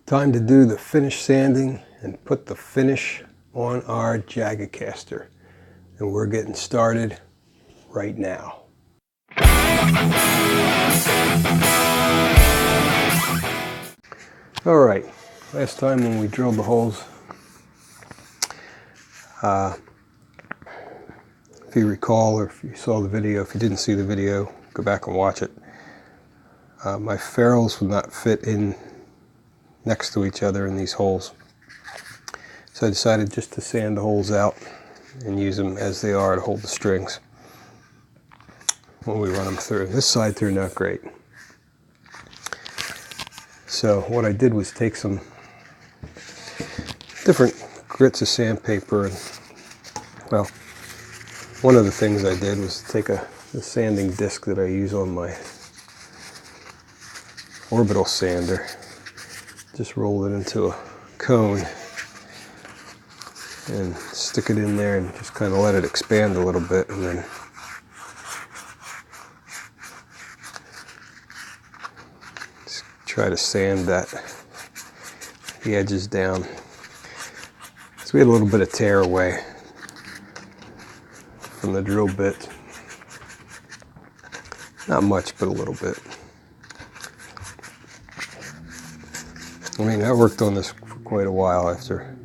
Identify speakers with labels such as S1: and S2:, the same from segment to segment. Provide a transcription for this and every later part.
S1: Time to do the finish sanding and put the finish on our JAGOCASTER. And we're getting started right now. All right, last time when we drilled the holes, if you recall, or if you saw the video, if you didn't see the video, go back and watch it. My ferrules would not fit in next to each other in these holes. So I decided just to sand the holes out and use them as they are to hold the strings when we run them through. This side turned out great. So what I did was take some different grits of sandpaper, and well, one of the things I did was take the sanding disc that I use on my orbital sander, just roll it into a cone and stick it in there and just kind of let it expand a little bit, and then just try to sand the edges down. So we had a little bit of tear away from the drill bit. Not much, but a little bit. I mean, I worked on this for quite a while after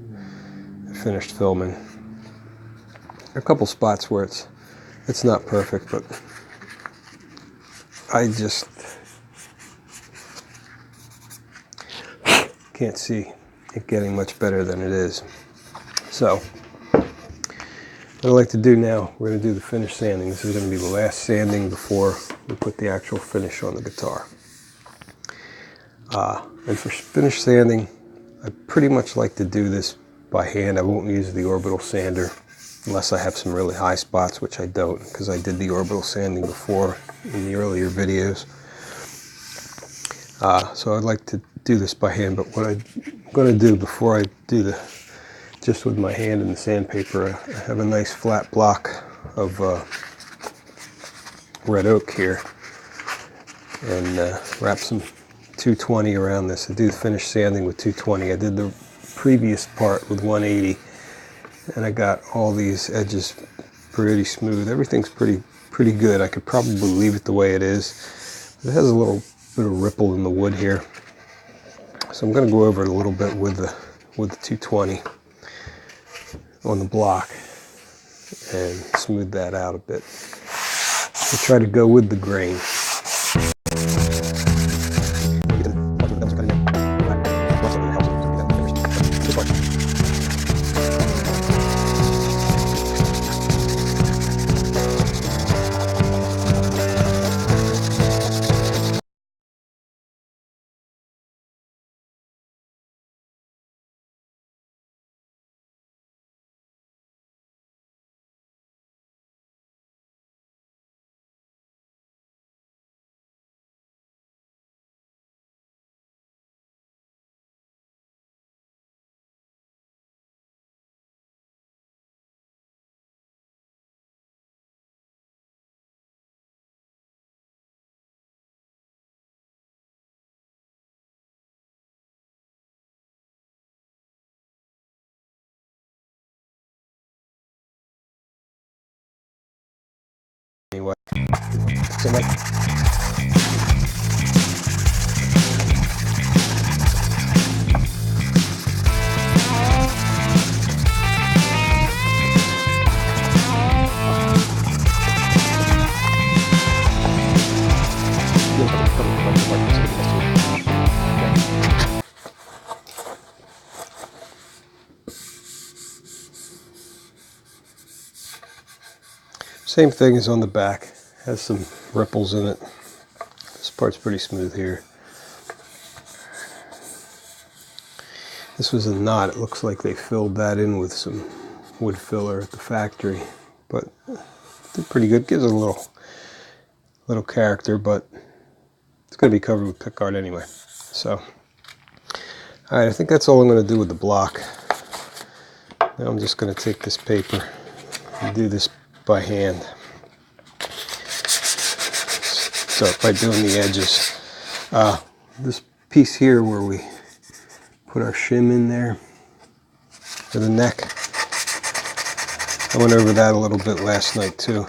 S1: I finished filming. There are a couple spots where it's not perfect, but I just can't see it getting much better than it is. So what I'd like to do now, we're going to do the finish sanding. This is going to be the last sanding before we put the actual finish on the guitar. And for finish sanding, I pretty much like to do this by hand. I won't use the orbital sander unless I have some really high spots, which I don't, because I did the orbital sanding before in the earlier videos. So I'd like to do this by hand, but what I'm going to do before I do just with my hand and the sandpaper, I have a nice flat block of red oak here, and wrap some 220 around this. I do the finish sanding with 220. I did the previous part with 180, and I got all these edges pretty smooth. Everything's pretty good. I could probably leave it the way it is. It has a little bit of ripple in the wood here, so I'm going to go over it a little bit with the 220 on the block and smooth that out a bit. I try to go with the grain. Anyway, so same thing as on the back, has some ripples in it. This part's pretty smooth here. This was a knot. It looks like they filled that in with some wood filler at the factory, but did pretty good. Gives it a little character, but it's going to be covered with pickguard anyway. So, all right, I think that's all I'm going to do with the block. Now I'm just going to take this paper and do this by hand. Start by doing the edges. This piece here where we Put our shim in there for the neck. I went over that a little bit last night too.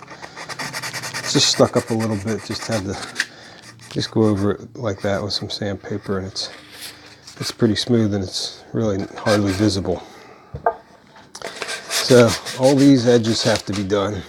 S1: It's just stuck up a little bit. Just go over it like that with some sandpaper, and it's pretty smooth and it's really hardly visible. So all these edges have to be done.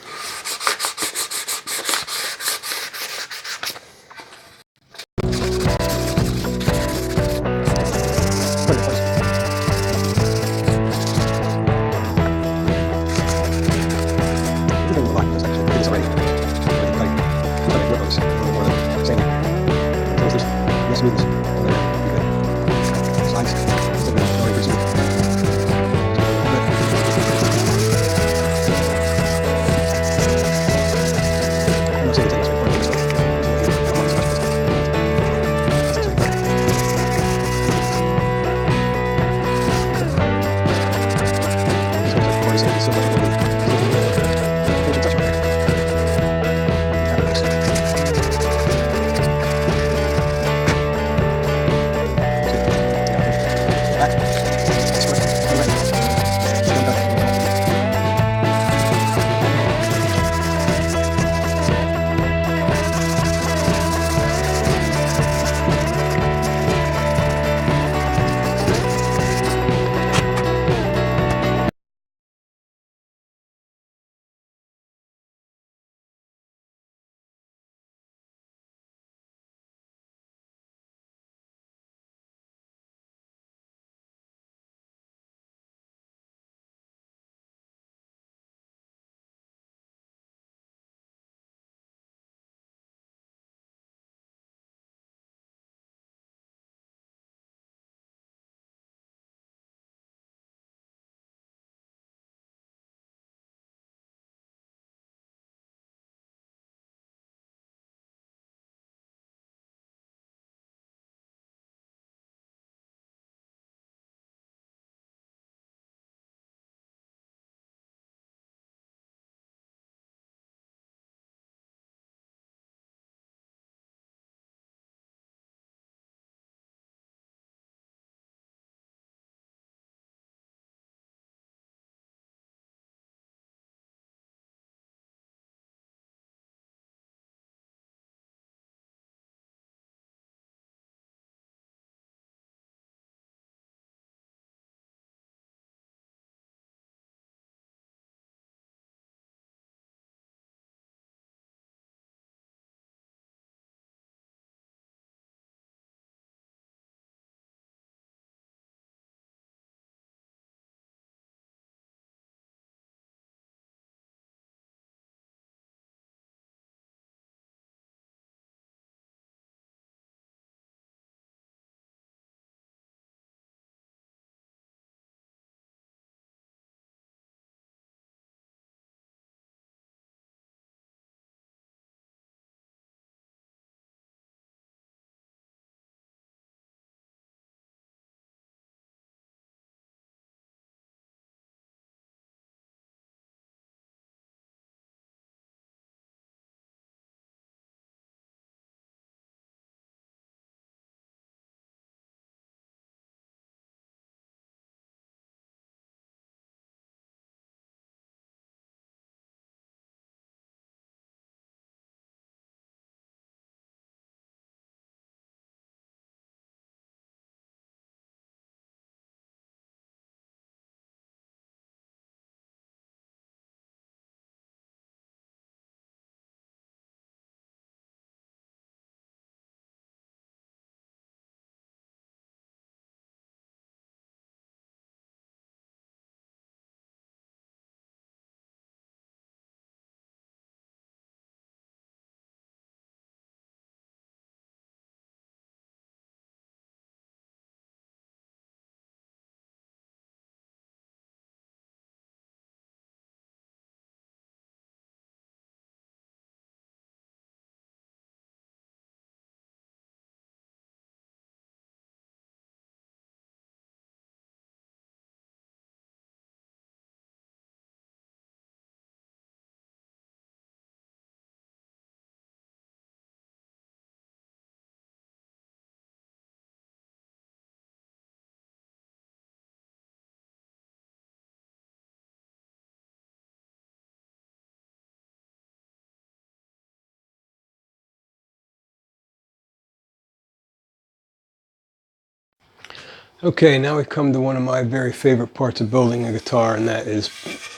S1: Okay, now we come to one of my very favorite parts of building a guitar, and that is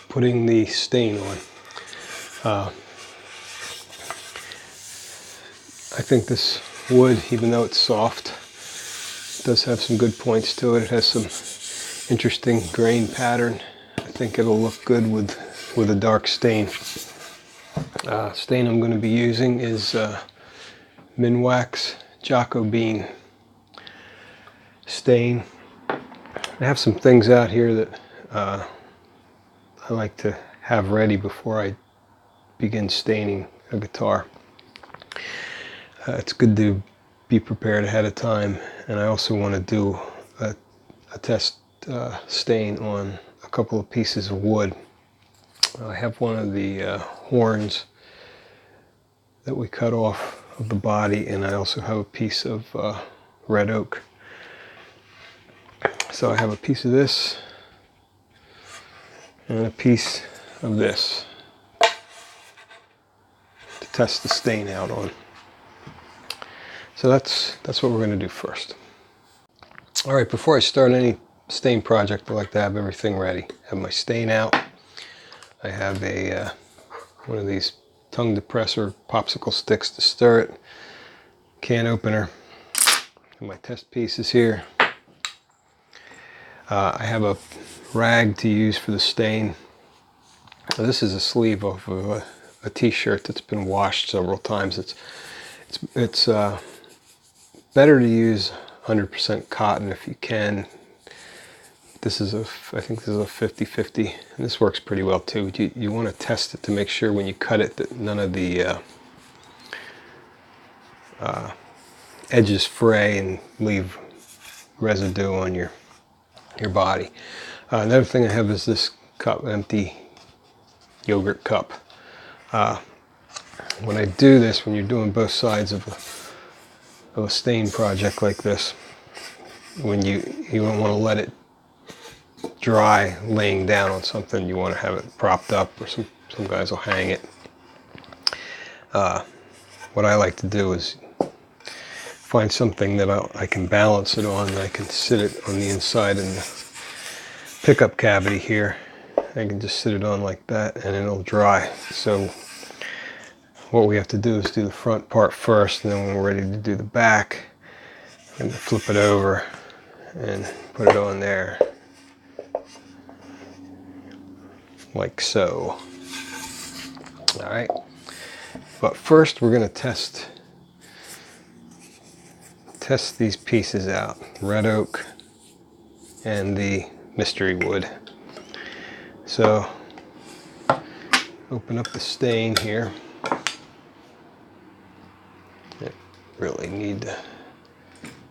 S1: putting the stain on. I think this wood, even though it's soft, does have some good points to it. It has some interesting grain pattern. I think it'll look good with a dark stain. Stain I'm going to be using is Minwax Jacobean Stain. I have some things out here that I like to have ready before I begin staining a guitar. It's good to be prepared ahead of time, and I also want to do a test stain on a couple of pieces of wood. I have one of the horns that we cut off of the body, and I also have a piece of red oak. So I have a piece of this and a piece of this to test the stain out on. So that's what we're going to do first. All right, before I start any stain project, I like to have everything ready. I have my stain out. I have a one of these tongue depressor popsicle sticks to stir it, can opener, and my test pieces here. I have a rag to use for the stain. This is a sleeve off of a t-shirt that's been washed several times. It's better to use 100% cotton if you can. This is I think this is a 50-50, and this works pretty well too. You want to test it to make sure when you cut it that none of the edges fray and leave residue on your body. Another thing I have is this cup, empty yogurt cup. When I do this, when you're doing both sides of a stain project like this, when you don't want to let it dry laying down on something, you want to have it propped up, or some guys will hang it. What I like to do is find something that I can balance it on, and I can sit it on the inside in the pickup cavity here. I can just sit it on like that and it'll dry. So what we have to do is do the front part first, and then when we're ready to do the back, I'm going to flip it over and put it on there like so. All right, but first we're going to test these pieces out, red oak and the mystery wood. So open up the stain here. You really need to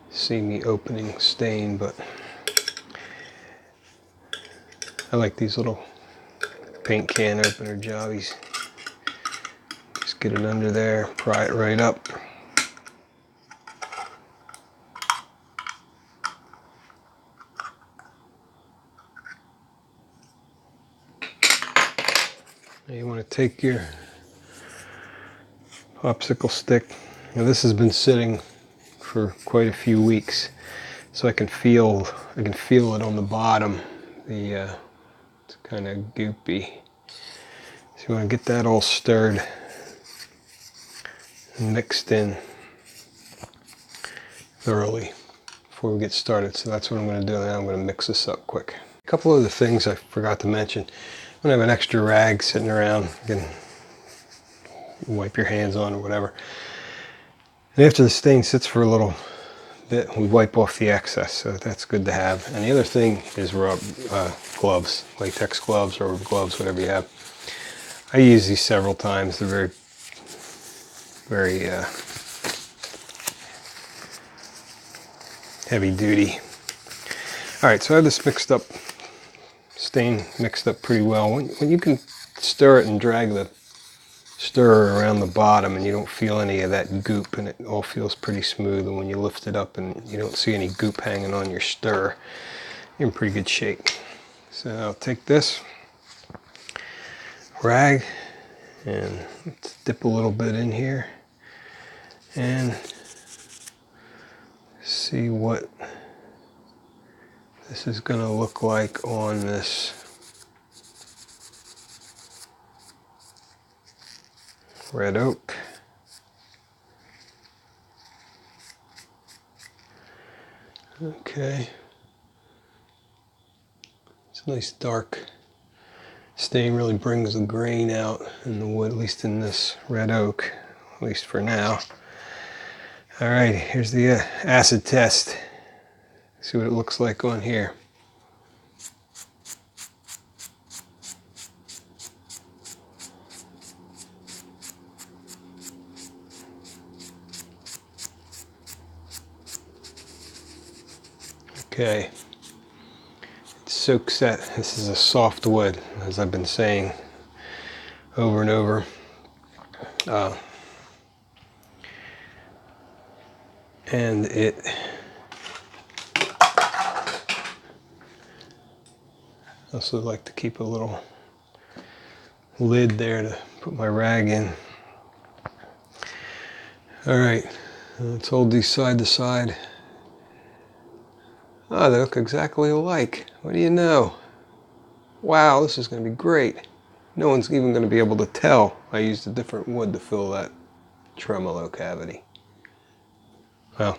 S1: see me opening stain, but I like these little paint can opener jobbies. Just get it under there, pry it right up. Now you want to take your popsicle stick. Now this has been sitting for quite a few weeks, so I can feel it on the bottom. It's kind of goopy. So you want to get that all stirred and mixed in thoroughly before we get started. So that's what I'm going to do. Now I'm going to mix this up quick. A couple other things I forgot to mention. I'm going to have an extra rag sitting around. You can wipe your hands on or whatever. And after the stain sits for a little bit, we wipe off the excess, so that's good to have. And the other thing is gloves, latex gloves or gloves, whatever you have. I use these several times. They're very heavy duty. All right, so I have this stain mixed up pretty well. When you can stir it and drag the stirrer around the bottom and you don't feel any of that goop, and it all feels pretty smooth, and when you lift it up and you don't see any goop hanging on your stir, you're in pretty good shape. So I'll take this rag and let's dip a little bit in here and see what this is going to look like on this red oak. Okay. It's a nice dark stain, really brings the grain out in the wood, at least in this red oak, at least for now. All right, here's the acid test. See what it looks like on here. Okay, it soaks that. This is a soft wood, as I've been saying over and over. And it also like to keep a little lid there to put my rag in. All right, let's hold these side to side. Ah, they look exactly alike. What do you know? Wow, this is going to be great. No one's even going to be able to tell I used a different wood to fill that tremolo cavity. Well,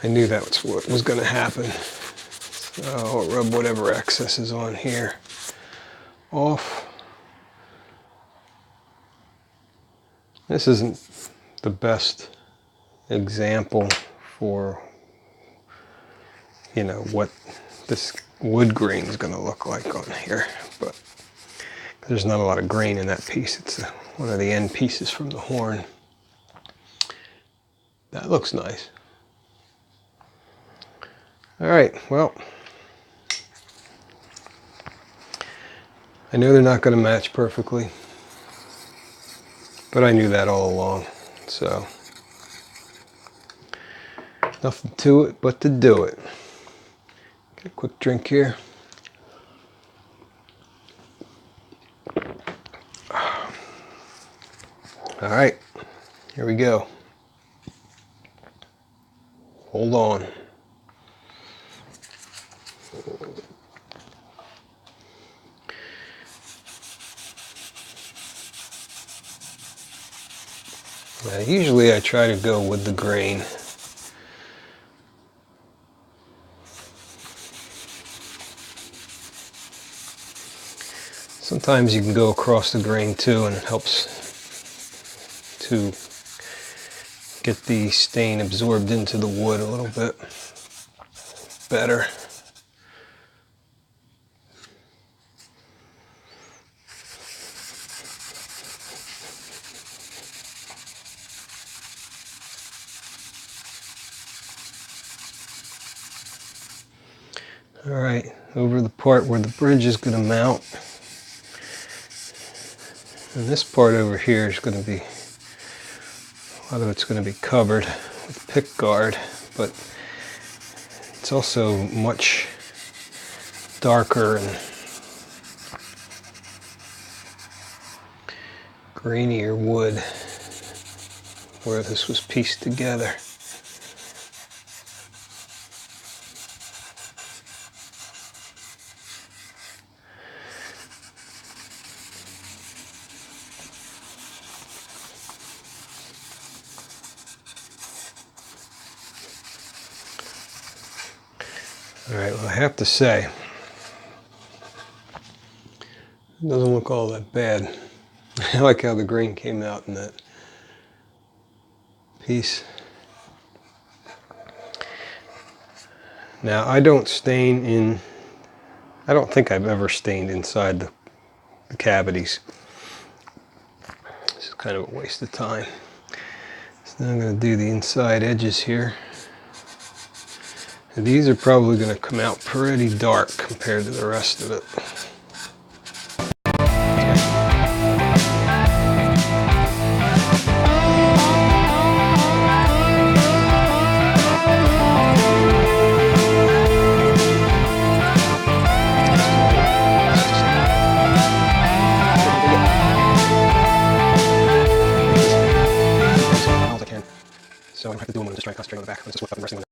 S1: I knew that was what was going to happen. So I'll rub whatever excess is on here off. This isn't the best example for, you know, what this wood grain is going to look like on here, but there's not a lot of grain in that piece. It's one of the end pieces from the horn. That looks nice. All right, well, I know they're not going to match perfectly, but I knew that all along, so nothing to it but to do it. Get a quick drink here. All right, here we go. Hold on. Now, usually I try to go with the grain. Sometimes you can go across the grain too, and it helps to get the stain absorbed into the wood a little bit better. All right, over the part where the bridge is going to mount. And this part over here is going to be, a lot of it's going to be covered with pick guard, but it's also much darker and grainier wood where this was pieced together. All right, well, I have to say, it doesn't look all that bad. I like how the grain came out in that piece. Now, I don't stain in, I don't think I've ever stained inside the cavities. This is kind of a waste of time. So now I'm going to do the inside edges here. And these are probably going to come out pretty dark compared to the rest of it. So I have to do I'm just trying to concentrate on the back. Let's just whip up and resting on